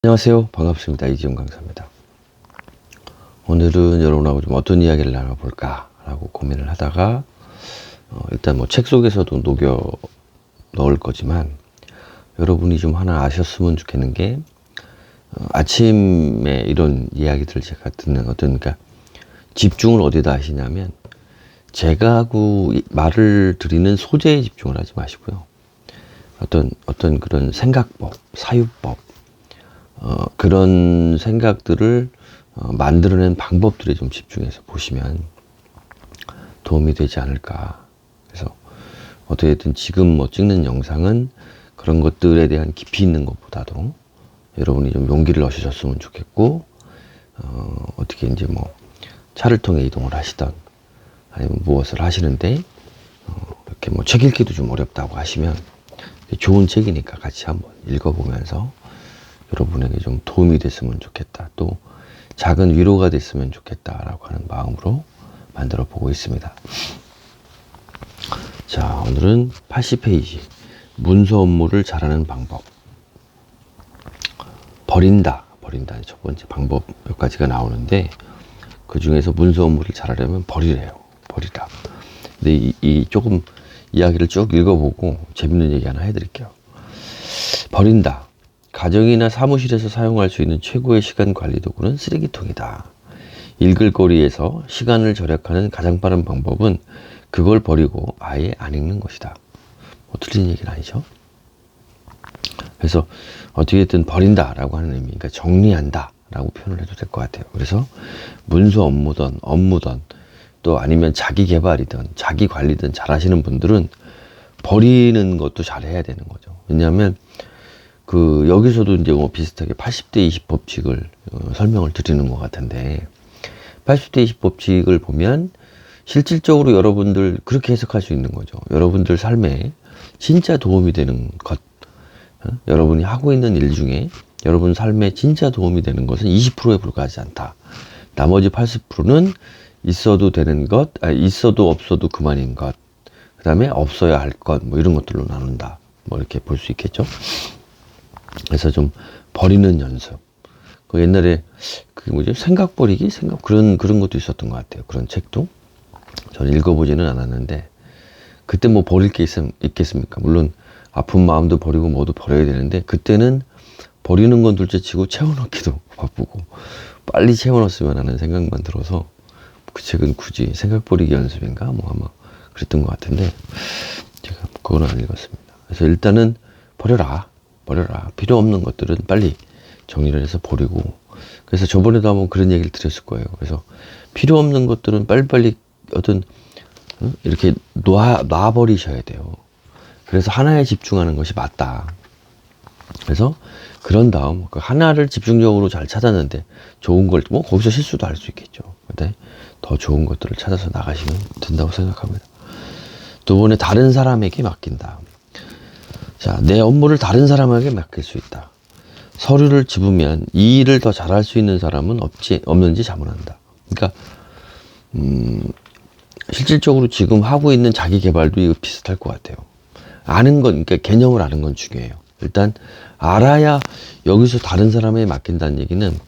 안녕하세요. 반갑습니다. 이지용 강사입니다. 오늘은 여러분하고 좀 어떤 이야기를 나눠볼까 라고 고민을 하다가 일단 뭐 책 속에서도 녹여 넣을 거지만 여러분이 좀 하나 아셨으면 좋겠는 게 아침에 이런 이야기들을 제가 듣는 그러니까 집중을 어디다 하시냐면 제가 하고 말을 드리는 소재에 집중을 하지 마시고요. 어떤 그런 생각법, 사유법 그런 생각들을 만들어낸 방법들에 좀 집중해서 보시면 도움이 되지 않을까. 그래서 어떻게든 지금 뭐 찍는 영상은 그런 것들에 대한 깊이 있는 것보다도 여러분이 좀 용기를 얻으셨으면 좋겠고, 어떻게 이제 뭐 차를 통해 이동을 하시던 아니면 무엇을 하시는데 이렇게 뭐 책 읽기도 좀 어렵다고 하시면 좋은 책이니까 같이 한번 읽어보면서 여러분에게 좀 도움이 됐으면 좋겠다. 또 작은 위로가 됐으면 좋겠다라고 하는 마음으로 만들어 보고 있습니다. 자, 오늘은 80페이지. 문서 업무를 잘하는 방법. 버린다. 첫 번째 방법 몇 가지가 나오는데 그 중에서 문서 업무를 잘하려면 버리래요. 버리라. 근데 이 조금 이야기를 쭉 읽어보고 재밌는 얘기 하나 해드릴게요. 버린다. 가정이나 사무실에서 사용할 수 있는 최고의 시간 관리 도구는 쓰레기통이다. 읽을 거리에서 시간을 절약하는 가장 빠른 방법은 그걸 버리고 아예 안 읽는 것이다. 뭐 틀린 얘기는 아니죠. 그래서 어떻게든 버린다라고 하는 의미, 그러니까 정리한다라고 표현을 해도 될 것 같아요. 그래서 문서 업무든 또 아니면 자기 개발이든 자기 관리든 잘 하시는 분들은 버리는 것도 잘 해야 되는 거죠. 왜냐하면 여기서도 이제 뭐 비슷하게 80대 20 법칙을 설명을 드리는 것 같은데 80대 20 법칙을 보면 실질적으로 여러분들 그렇게 해석할 수 있는 거죠. 여러분들 삶에 진짜 도움이 되는 것, 여러분이 하고 있는 일 중에 여러분 삶에 진짜 도움이 되는 것은 20%에 불과하지 않다. 나머지 80%는 있어도 되는 것, 있어도 없어도 그만인 것, 그 다음에 없어야 할 것, 뭐 이런 것들로 나눈다. 뭐 이렇게 볼 수 있겠죠. 그래서 좀 버리는 연습. 옛날에 생각 버리기? 그런 것도 있었던 것 같아요. 그런 책도. 저는 읽어보지는 않았는데, 그때 뭐 버릴 게 있겠습니까? 물론, 아픈 마음도 버리고 뭐도 버려야 되는데, 그때는 버리는 건 둘째 치고 채워넣기도 바쁘고, 빨리 채워넣었으면 하는 생각만 들어서, 그 책은 굳이 생각 버리기 연습인가? 뭐 아마 그랬던 것 같은데, 제가 그거는 안 읽었습니다. 그래서 일단은 버려라. 필요 없는 것들은 빨리 정리를 해서 버리고. 그래서 저번에도 한번 그런 얘기를 드렸을 거예요. 그래서 필요 없는 것들은 빨리빨리 이렇게 놔버리셔야 돼요. 그래서 하나에 집중하는 것이 맞다. 그래서 그런 다음 그 하나를 집중적으로 잘 찾았는데 좋은 걸 뭐 거기서 실수도 할 수 있겠죠. 근데 더 좋은 것들을 찾아서 나가시면 된다고 생각합니다. 두 번에 다른 사람에게 맡긴다. 자, 내 업무를 다른 사람에게 맡길 수 있다. 서류를 집으면 이 일을 더 잘할 수 있는 사람은 없는지 자문한다. 그러니까 실질적으로 지금 하고 있는 자기 개발도 이거 비슷할 것 같아요. 그러니까 개념을 아는 건 중요해요. 일단 알아야, 여기서 다른 사람에게 맡긴다는 얘기는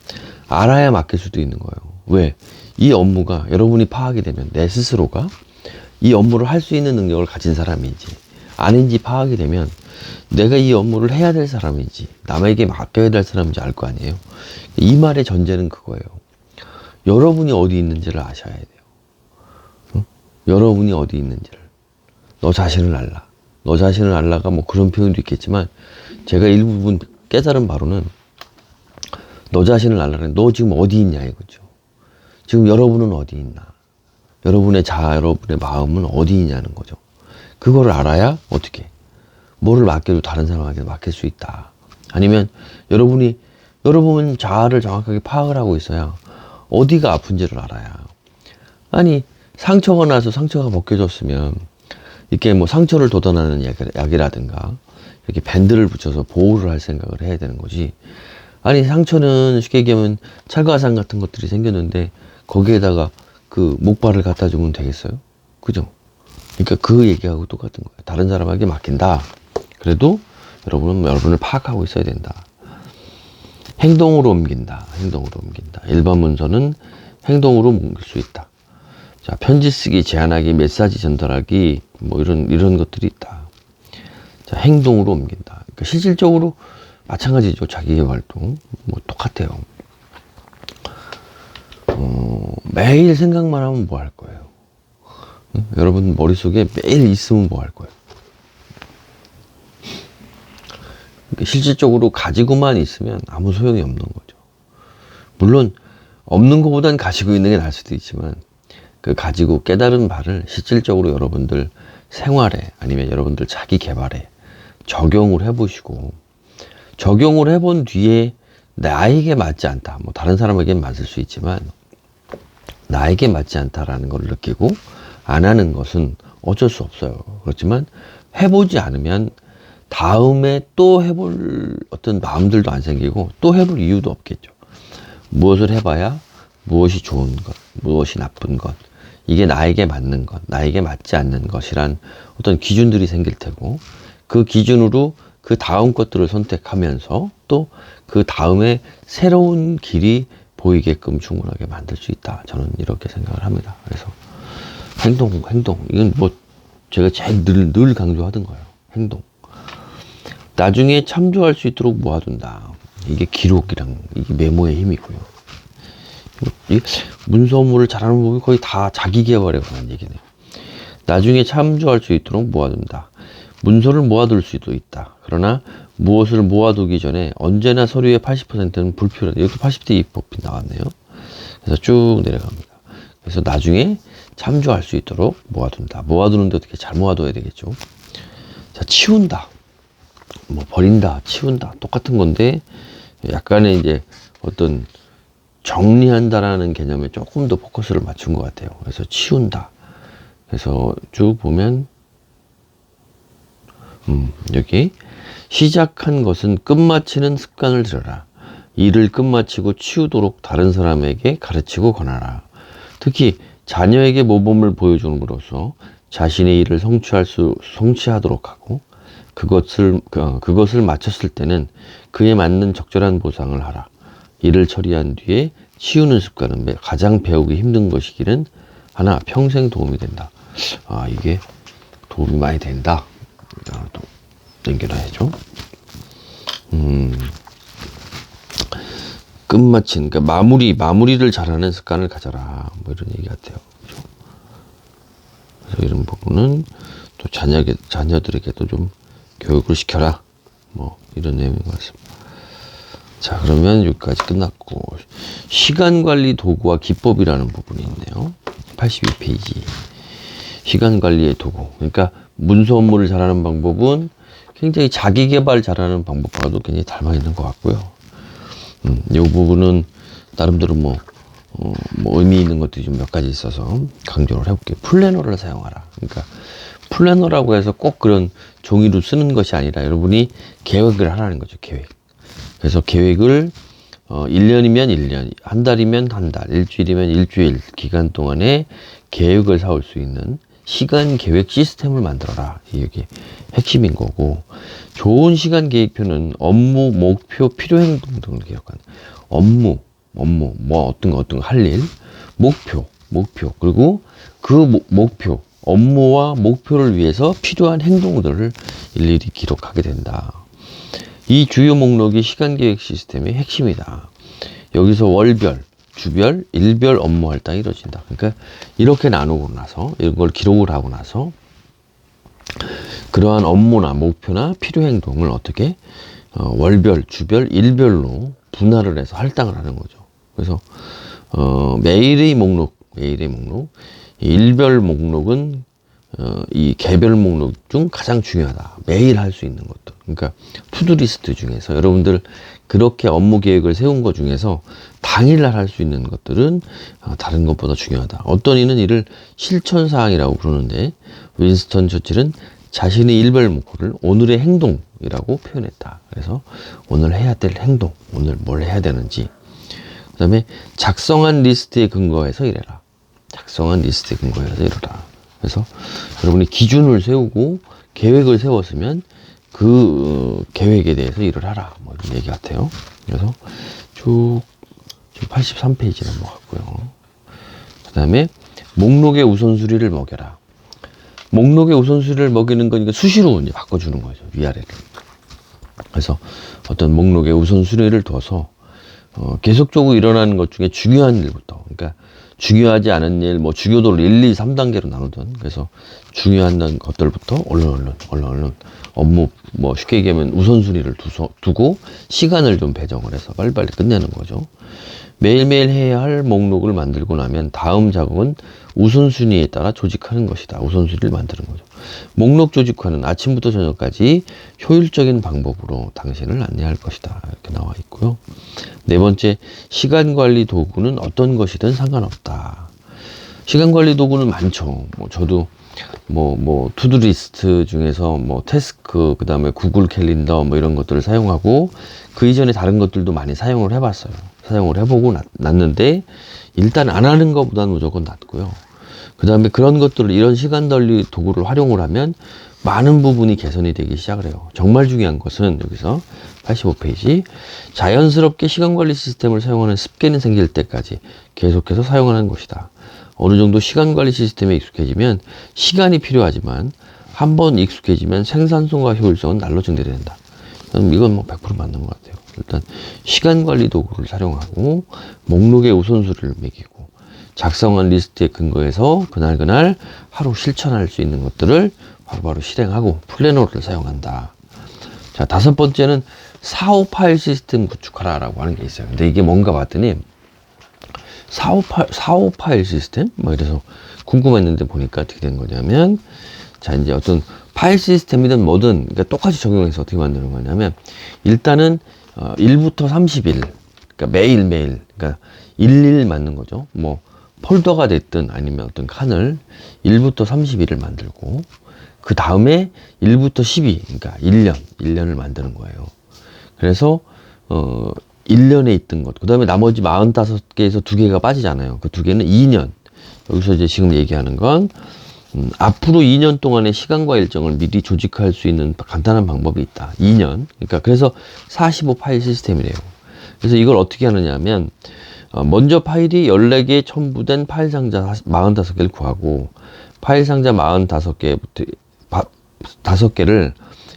알아야 맡길 수도 있는 거예요. 왜? 이 업무가 여러분이 파악이 되면 내 스스로가 이 업무를 할 수 있는 능력을 가진 사람인지 아닌지 파악이 되면 내가 이 업무를 해야 될 사람인지 남에게 맡겨야 될 사람인지 알 거 아니에요. 이 말의 전제는 그거예요. 여러분이 어디 있는지를 아셔야 돼요. 응? 여러분이 어디 있는지를. 너 자신을 알라. 너 자신을 알라가 뭐 그런 표현도 있겠지만 제가 일부분 깨달은 바로는 너 자신을 알라는 너 지금 어디 있냐 이거죠. 지금 여러분은 어디 있나. 여러분의 여러분의 마음은 어디 있냐는 거죠. 그거를 알아야 어떻게 뭐를 맡겨도 다른 사람에게 맡길 수 있다. 아니면 여러분 자아를 정확하게 파악을 하고 있어야 어디가 아픈지를 알아야. 아니 상처가 나서 상처가 벗겨졌으면 이렇게 뭐 상처를 돋아나는 약이라든가 이렇게 밴드를 붙여서 보호를 할 생각을 해야 되는 거지. 아니 상처는 쉽게 얘기하면 찰과상 같은 것들이 생겼는데 거기에다가 그 목발을 갖다 주면 되겠어요? 그죠? 그러니까 그 얘기하고 똑같은 거예요. 다른 사람에게 맡긴다. 그래도 여러분은 여러분을 파악하고 있어야 된다. 행동으로 옮긴다. 행동으로 옮긴다. 일반 문서는 행동으로 옮길 수 있다. 자, 편지 쓰기, 제안하기, 메시지 전달하기, 뭐 이런 것들이 있다. 자, 행동으로 옮긴다. 그러니까 실질적으로 마찬가지죠. 자기개발도 뭐 똑같아요. 매일 생각만 하면 뭐 할 거예요? 응? 여러분 머릿속에 매일 있으면 뭐 할 거예요? 그러니까 실질적으로 가지고만 있으면 아무 소용이 없는 거죠. 물론 없는 것보단 가지고 있는 게 나을 수도 있지만 그 가지고 깨달은 바를 실질적으로 여러분들 생활에 아니면 여러분들 자기 개발에 적용을 해보시고 적용을 해본 뒤에 나에게 맞지 않다. 뭐 다른 사람에겐 맞을 수 있지만 나에게 맞지 않다라는 걸 느끼고 안 하는 것은 어쩔 수 없어요. 그렇지만 해보지 않으면 다음에 또 해볼 어떤 마음들도 안 생기고 또 해볼 이유도 없겠죠. 무엇을 해봐야 무엇이 좋은 것, 무엇이 나쁜 것, 이게 나에게 맞는 것, 나에게 맞지 않는 것이란 어떤 기준들이 생길 테고 그 기준으로 그 다음 것들을 선택하면서 또 그 다음에 새로운 길이 보이게끔 충분하게 만들 수 있다. 저는 이렇게 생각을 합니다. 그래서 행동. 이건 뭐 제가 제일 늘 강조하던 거예요. 행동. 나중에 참조할 수 있도록 모아둔다. 이게 기록이랑 이게 메모의 힘이고요. 이 문서 업무를 잘하는 법이 거의 다 자기 개발에 관한 얘기네요. 나중에 참조할 수 있도록 모아둔다. 문서를 모아둘 수도 있다. 그러나 무엇을 모아두기 전에 언제나 서류의 80%는 불필요하다. 이것도 80대 2법이 나왔네요. 그래서 쭉 내려갑니다. 그래서 나중에 참조할 수 있도록 모아둔다. 모아두는데 어떻게 잘 모아둬야 되겠죠. 자, 치운다. 뭐 버린다, 치운다. 똑같은 건데 약간의 이제 어떤 정리한다라는 개념에 조금 더 포커스를 맞춘 것 같아요. 그래서 치운다. 그래서 쭉 보면 여기 시작한 것은 끝마치는 습관을 들여라. 일을 끝마치고 치우도록 다른 사람에게 가르치고 권하라. 특히 자녀에게 모범을 보여주는으로써 자신의 일을 성취하도록 하고 그것을 마쳤을 때는 그에 맞는 적절한 보상을 하라. 일을 처리한 뒤에 치우는 습관은 가장 배우기 힘든 것이기는 하나 평생 도움이 된다. 아, 이게 도움이 많이 된다. 또 남겨놔야죠. 끝마친, 그러니까 마무리를 잘하는 습관을 가져라. 뭐 이런 얘기 같아요. 그렇죠? 그래서 이런 부분은 또 자녀들에게도 좀 교육을 시켜라. 뭐 이런 내용인 것 같습니다. 자, 그러면 여기까지 끝났고 시간관리 도구와 기법이라는 부분이 있네요. 82페이지. 시간관리의 도구. 그러니까 문서 업무를 잘하는 방법은 굉장히 자기개발 잘하는 방법과도 굉장히 닮아 있는 것 같고요. 이 부분은 나름대로 뭐 의미 있는 것들이 좀 몇 가지 있어서 강조를 해볼게요. 플래너를 사용하라. 그러니까 플래너라고 해서 꼭 그런 종이로 쓰는 것이 아니라 여러분이 계획을 하라는 거죠. 계획. 그래서 계획을 1년이면 1년, 한 달이면 한 달, 일주일이면 일주일 기간 동안에 계획을 세울 수 있는 시간 계획 시스템을 만들어라. 이게 핵심인 거고, 좋은 시간 계획표는 업무, 목표, 필요 행동 등을 기록하는 업무, 뭐 어떤 거 할 일, 목표, 그리고 그 목표, 업무와 목표를 위해서 필요한 행동들을 일일이 기록하게 된다. 이 주요 목록이 시간 계획 시스템의 핵심이다. 여기서 월별, 주별, 일별 업무 할당이 이루어진다. 그러니까 이렇게 나누고 나서 이걸 기록을 하고 나서 그러한 업무나 목표나 필요 행동을 어떻게 월별, 주별, 일별로 분할을 해서 할당을 하는 거죠. 그래서 매일의 목록, 일별 목록은 이 개별 목록 중 가장 중요하다. 매일 할 수 있는 것도. 그러니까 투두리스트 중에서 여러분들 그렇게 업무 계획을 세운 것 중에서 당일날 할 수 있는 것들은 다른 것보다 중요하다. 어떤 이는 이를 실천사항이라고 부르는데 윈스턴 처칠은 자신의 일별 목표를 오늘의 행동이라고 표현했다. 그래서 오늘 해야 될 행동, 오늘 뭘 해야 되는지. 그 다음에 작성한 리스트에 근거해서 이래라. 그래서 여러분이 기준을 세우고 계획을 세웠으면 그 계획에 대해서 일을 하라. 뭐 이런 얘기 같아요. 그래서 쭉 83페이지 넘어갔고요. 그 다음에 목록의 우선순위를 먹여라. 목록의 우선순위를 먹이는 거니까 수시로 이제 바꿔주는 거죠. 위아래를. 그래서 어떤 목록의 우선순위를 둬서 계속적으로 일어나는 것 중에 중요한 일부터, 그러니까 중요하지 않은 일, 뭐 중요도를 1, 2, 3단계로 나누던, 그래서 중요한 것들부터 얼른 업무, 뭐 쉽게 얘기하면 우선순위를 두고 시간을 좀 배정을 해서 빨리빨리 끝내는 거죠. 매일매일 해야 할 목록을 만들고 나면 다음 작업은 우선순위에 따라 조직하는 것이다. 우선순위를 만드는 거죠. 목록 조직화는 아침부터 저녁까지 효율적인 방법으로 당신을 안내할 것이다. 이렇게 나와 있고요. 네 번째, 시간관리 도구는 어떤 것이든 상관없다. 시간관리 도구는 많죠. 저도 투두리스트 중에서 태스크, 그 다음에 구글 캘린더 이런 것들을 사용하고, 그 이전에 다른 것들도 많이 사용을 해봤어요. 사용을 해보고 났는데, 일단 안 하는 것보다는 무조건 낫고요. 그 다음에 그런 것들을, 이런 시간관리 도구를 활용을 하면 많은 부분이 개선이 되기 시작을 해요. 정말 중요한 것은 여기서 85페이지, 자연스럽게 시간관리 시스템을 사용하는 습관이 생길 때까지 계속해서 사용하는 것이다. 어느 정도 시간관리 시스템에 익숙해지면 시간이 필요하지만 한번 익숙해지면 생산성과 효율성은 날로 증대된다. 이건 100% 맞는 것 같아요. 일단 시간관리 도구를 사용하고 목록의 우선순위를 매기고 작성한 리스트에 근거해서 그날 하루 실천할 수 있는 것들을 바로바로 실행하고 플래너를 사용한다. 자, 다섯 번째는 사후 파일 시스템 구축하라라고 하는 게 있어요. 근데 이게 뭔가 봤더니 사후 파일 시스템? 이래서 궁금했는데 보니까 어떻게 된 거냐면, 자, 이제 어떤 파일 시스템이든 뭐든, 그러니까 똑같이 적용해서 어떻게 만드는 거냐면, 일단은, 1부터 30일, 그러니까 매일매일, 그러니까 11 맞는 거죠. 폴더가 됐든 아니면 어떤 칸을 1부터 31을 만들고, 그 다음에 1부터 12, 그러니까 1년을 만드는 거예요. 그래서, 1년에 있던 것, 그 다음에 나머지 45개에서 2개가 빠지잖아요. 그 2개는 2년. 여기서 이제 지금 얘기하는 건, 앞으로 2년 동안의 시간과 일정을 미리 조직할 수 있는 간단한 방법이 있다. 2년. 그러니까 그래서 45 파일 시스템이래요. 그래서 이걸 어떻게 하느냐 하면, 먼저 파일이 14개에 첨부된 파일 상자 45개를 구하고, 파일 상자 45개부터, 5개를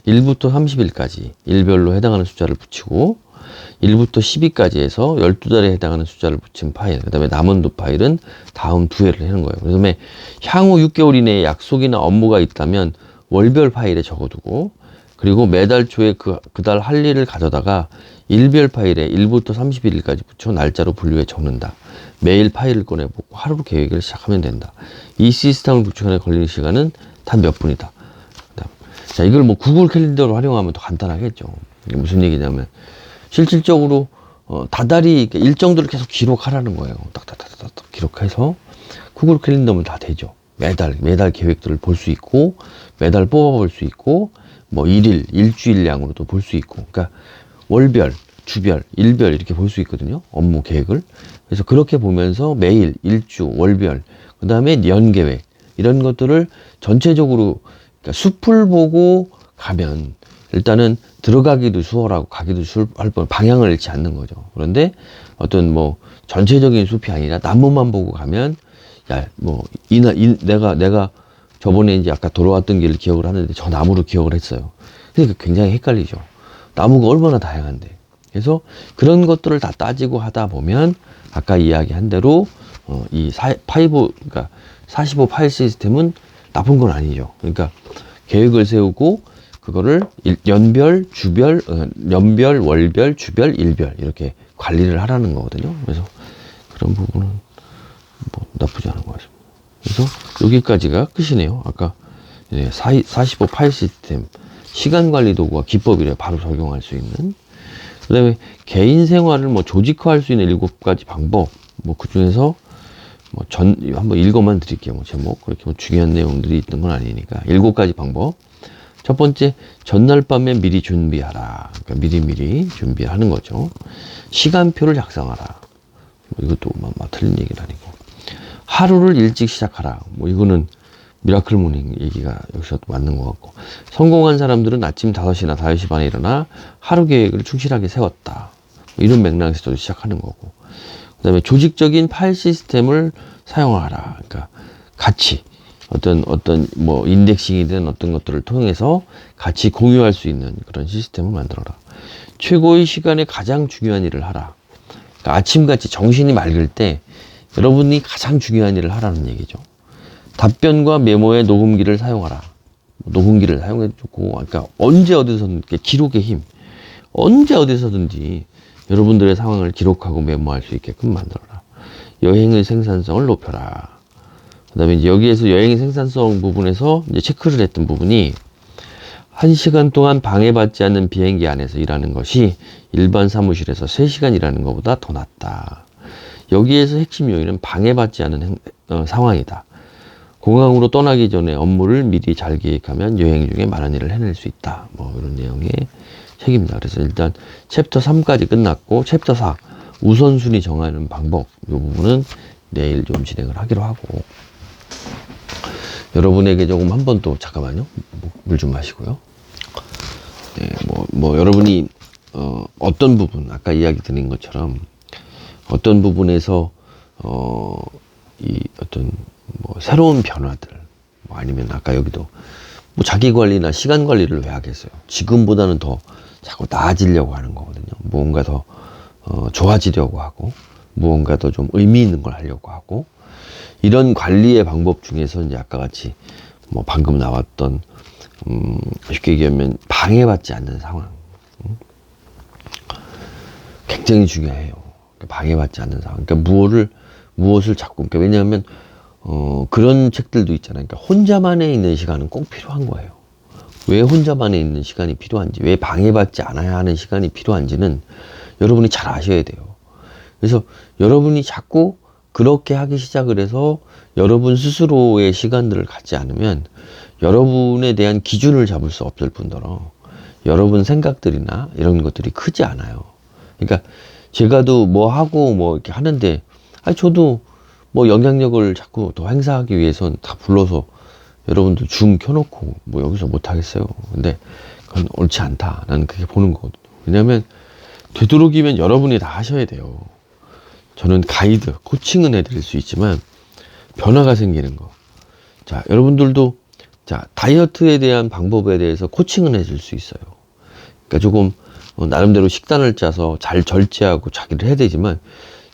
1부터 30일까지 일별로 해당하는 숫자를 붙이고, 1부터 12까지 해서 12달에 해당하는 숫자를 붙인 파일, 그 다음에 남은 두 파일은 다음 2회를 하는 거예요. 그 다음에 향후 6개월 이내에 약속이나 업무가 있다면 월별 파일에 적어두고, 그리고 매달 초에 그달 할 일을 가져다가 일별 파일에 1부터 31일까지 붙여 날짜로 분류해 적는다. 매일 파일을 꺼내보고 하루 계획을 시작하면 된다. 이 시스템을 구축하는 걸리는 시간은 단 몇 분이다. 자, 이걸 구글 캘린더로 활용하면 더 간단하겠죠. 이게 무슨 얘기냐면, 실질적으로 다달이 일정들을 계속 기록하라는 거예요. 딱딱딱딱 기록해서 구글 캘린더면 다 되죠. 매달 계획들을 볼 수 있고, 매달 뽑아볼 수 있고, 일주일량으로도 볼 수 있고, 그러니까 월별, 주별, 일별 이렇게 볼 수 있거든요. 업무 계획을. 그래서 그렇게 보면서 매일, 일주, 월별, 그 다음에 연 계획 이런 것들을 전체적으로, 그러니까 숲을 보고 가면 일단은 들어가기도 수월하고 가기도 수월할 뻔, 방향을 잃지 않는 거죠. 그런데 어떤 전체적인 숲이 아니라 나무만 보고 가면, 내가 저번에 이제 아까 돌아왔던 길을 기억을 하는데 저 나무로 기억을 했어요. 그러니까 굉장히 헷갈리죠. 나무가 얼마나 다양한데. 그래서 그런 것들을 다 따지고 하다 보면 아까 이야기한 대로 그러니까 45 파일 시스템은 나쁜 건 아니죠. 그러니까 계획을 세우고 그거를 연별, 월별, 주별, 일별 이렇게 관리를 하라는 거거든요. 그래서 그런 부분은 나쁘지 않은 것 같습니다. 그래서 여기까지가 끝이네요. 아까 45 파일 시스템 시간관리 도구와 기법이래 바로 적용할 수 있는. 그 다음에 개인 생활을 조직화할 수 있는 7가지 방법. 그 중에서 한번 읽어만 드릴게요. 제목. 그렇게 중요한 내용들이 있는 건 아니니까. 7가지 방법. 첫 번째, 전날 밤에 미리 준비하라. 그러니까 미리 준비하는 거죠. 시간표를 작성하라. 이것도 틀린 얘기는 아니고. 하루를 일찍 시작하라. 이거는 미라클 모닝 얘기가 여기서 맞는 것 같고. 성공한 사람들은 아침 5시나 5시 반에 일어나 하루 계획을 충실하게 세웠다. 이런 맥락에서 저도 시작하는 거고. 그 다음에 조직적인 파일 시스템을 사용하라. 그러니까 같이 어떤 뭐 인덱싱이든 어떤 것들을 통해서 같이 공유할 수 있는 그런 시스템을 만들어라. 최고의 시간에 가장 중요한 일을 하라. 그러니까 아침같이 정신이 맑을 때 여러분이 가장 중요한 일을 하라는 얘기죠. 답변과 메모의 녹음기를 사용하라. 녹음기를 사용해주고, 그러니까 언제 어디서든 기록의 힘, 언제 어디서든지 여러분들의 상황을 기록하고 메모할 수 있게끔 만들어라. 여행의 생산성을 높여라. 그 다음에 이제 여기에서 여행의 생산성 부분에서 이제 체크를 했던 부분이 1시간 동안 방해받지 않는 비행기 안에서 일하는 것이 일반 사무실에서 3시간 일하는 것보다 더 낫다. 여기에서 핵심 요인은 방해받지 않은 상황이다. 공항으로 떠나기 전에 업무를 미리 잘 계획하면 여행 중에 많은 일을 해낼 수 있다. 뭐 이런 내용의 책입니다. 그래서 일단 챕터 3까지 끝났고 챕터 4 우선순위 정하는 방법 이 부분은 내일 좀 진행을 하기로 하고, 여러분에게 조금 한 번 또 잠깐만요. 물 좀 마시고요. 네, 뭐 여러분이 어떤 부분 아까 이야기 드린 것처럼 어떤 부분에서 이 어떤 뭐 새로운 변화들, 뭐 아니면 아까 여기도 뭐 자기 관리나 시간 관리를 왜 하겠어요? 지금보다는 더 자꾸 나아지려고 하는 거거든요. 무언가 더 좋아지려고 하고, 무언가 더 좀 의미 있는 걸 하려고 하고, 이런 관리의 방법 중에서 이제 아까 같이 뭐 방금 나왔던 쉽게 얘기하면 방해받지 않는 상황, 굉장히 중요해요. 방해받지 않는 상황. 그러니까 무엇을 자꾸, 그러니까 왜냐하면 그런 책들도 있잖아요. 그러니까 혼자만에 있는 시간은 꼭 필요한 거예요. 왜 혼자만에 있는 시간이 필요한지, 왜 방해받지 않아야 하는 시간이 필요한지는 여러분이 잘 아셔야 돼요. 그래서 여러분이 자꾸 그렇게 하기 시작을 해서 여러분 스스로의 시간들을 갖지 않으면 여러분에 대한 기준을 잡을 수 없을 뿐더러 여러분 생각들이나 이런 것들이 크지 않아요. 그러니까 제가도 뭐 하고 뭐 이렇게 하는데, 저도 뭐 영향력을 자꾸 더 행사하기 위해선 다 불러서 여러분들 줌 켜놓고 뭐 여기서 못 하겠어요. 근데 그건 옳지 않다. 나는 그렇게 보는 거거든요. 왜냐면 되도록이면 여러분이 다 하셔야 돼요. 저는 가이드, 코칭은 해드릴 수 있지만 변화가 생기는 거. 자, 여러분들도 자, 다이어트에 대한 방법에 대해서 코칭은 해줄 수 있어요. 그러니까 조금 나름대로 식단을 짜서 잘 절제하고 자기를 해야 되지만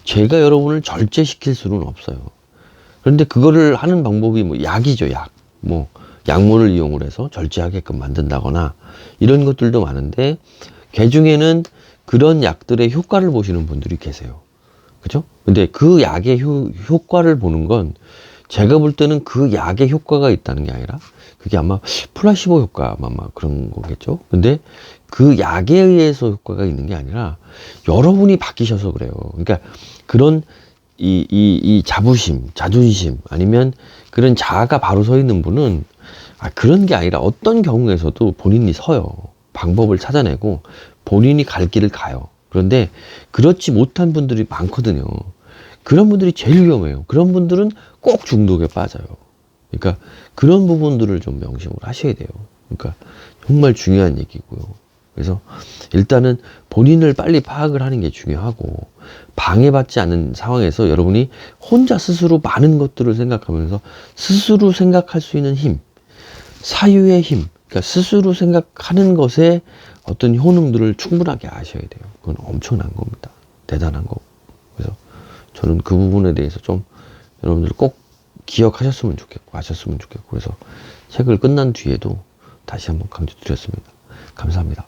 제가 여러분을 절제시킬 수는 없어요. 그런데 그거를 하는 방법이 뭐 약이죠, 약. 뭐 약물을 이용을 해서 절제하게끔 만든다거나 이런 것들도 많은데, 개중에는 그런 약들의 효과를 보시는 분들이 계세요. 그죠? 근데 그 약의 효과를 보는 건 제가 볼 때는 그 약의 효과가 있다는 게 아니라 그게 아마 플라시보 효과 아마 그런 거겠죠. 근데 그 약에 의해서 효과가 있는 게 아니라 여러분이 바뀌셔서 그래요. 그러니까 그런 이 자부심, 자존심 아니면 그런 자아가 바로 서 있는 분은 그런 게 아니라 어떤 경우에서도 본인이 서요. 방법을 찾아내고 본인이 갈 길을 가요. 그런데 그렇지 못한 분들이 많거든요. 그런 분들이 제일 위험해요. 그런 분들은 꼭 중독에 빠져요. 그러니까 그런 부분들을 좀 명심을 하셔야 돼요. 그러니까 정말 중요한 얘기고요. 그래서 일단은 본인을 빨리 파악을 하는 게 중요하고, 방해받지 않는 상황에서 여러분이 혼자 스스로 많은 것들을 생각하면서 스스로 생각할 수 있는 힘, 사유의 힘, 그러니까 스스로 생각하는 것에 어떤 효능들을 충분하게 아셔야 돼요. 그건 엄청난 겁니다. 대단한 거고. 그래서 저는 그 부분에 대해서 좀 여러분들 꼭 기억하셨으면 좋겠고 아셨으면 좋겠고, 그래서 책을 끝난 뒤에도 다시 한번 강조드렸습니다. 감사합니다.